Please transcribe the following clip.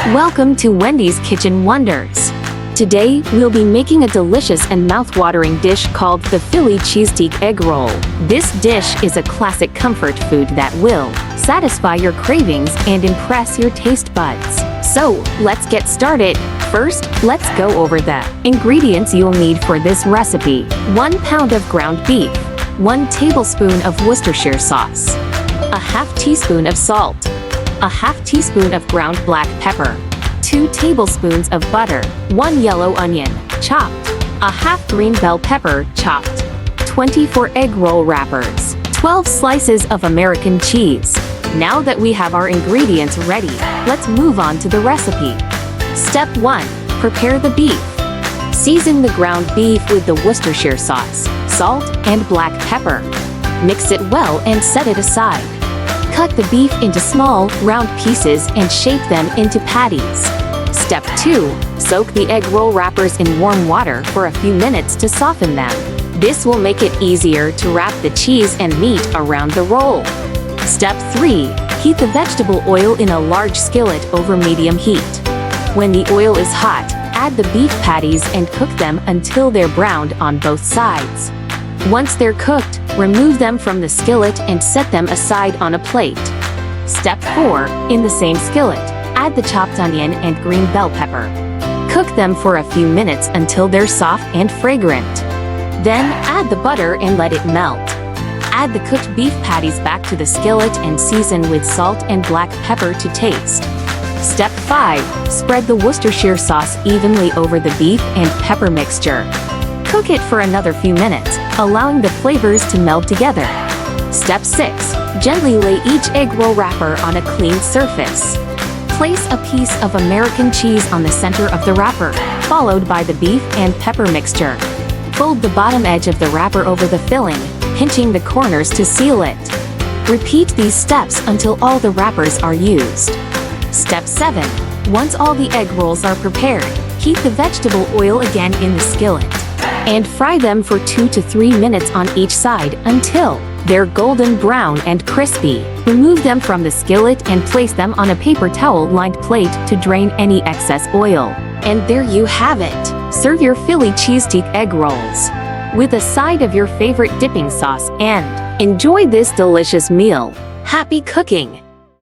Welcome to Wendy's Kitchen Wonders. Today, we'll be making a delicious and mouth-watering dish called the Philly Cheesesteak Egg Roll. This dish is a classic comfort food that will satisfy your cravings and impress your taste buds. So, let's get started. First, let's go over the ingredients you'll need for this recipe. 1 pound of ground beef, 1 tablespoon of Worcestershire sauce, a half teaspoon of salt, a half teaspoon of ground black pepper, 2 tablespoons of butter, 1 yellow onion, chopped, a half green bell pepper, chopped, 24 egg roll wrappers, 12 slices of American cheese. Now that we have our ingredients ready, let's move on to the recipe. Step 1. Prepare the beef. Season the ground beef with the Worcestershire sauce, salt, and black pepper. Mix it well and set it aside. Cut the beef into small, round pieces and shape them into patties. Step 2. Soak the egg roll wrappers in warm water for a few minutes to soften them. This will make it easier to wrap the cheese and meat around the roll. Step 3. Heat the vegetable oil in a large skillet over medium heat. When the oil is hot, add the beef patties and cook them until they're browned on both sides. Once they're cooked, remove them from the skillet and set them aside on a plate. Step 4. In the same skillet, add the chopped onion and green bell pepper. Cook them for a few minutes until they're soft and fragrant. Then, add the butter and let it melt. Add the cooked beef patties back to the skillet and season with salt and black pepper to taste. Step 5. Spread the Worcestershire sauce evenly over the beef and pepper mixture. Cook it for another few minutes, allowing the flavors to meld together. Step 6. Gently lay each egg roll wrapper on a clean surface. Place a piece of American cheese on the center of the wrapper, followed by the beef and pepper mixture. Fold the bottom edge of the wrapper over the filling, pinching the corners to seal it. Repeat these steps until all the wrappers are used. Step 7. Once all the egg rolls are prepared, heat the vegetable oil again in the skillet and fry them for 2 to 3 minutes on each side until they're golden brown and crispy. Remove them from the skillet and place them on a paper towel-lined plate to drain any excess oil. And there you have it. Serve your Philly Cheesesteak Egg Rolls with a side of your favorite dipping sauce and enjoy this delicious meal. Happy cooking!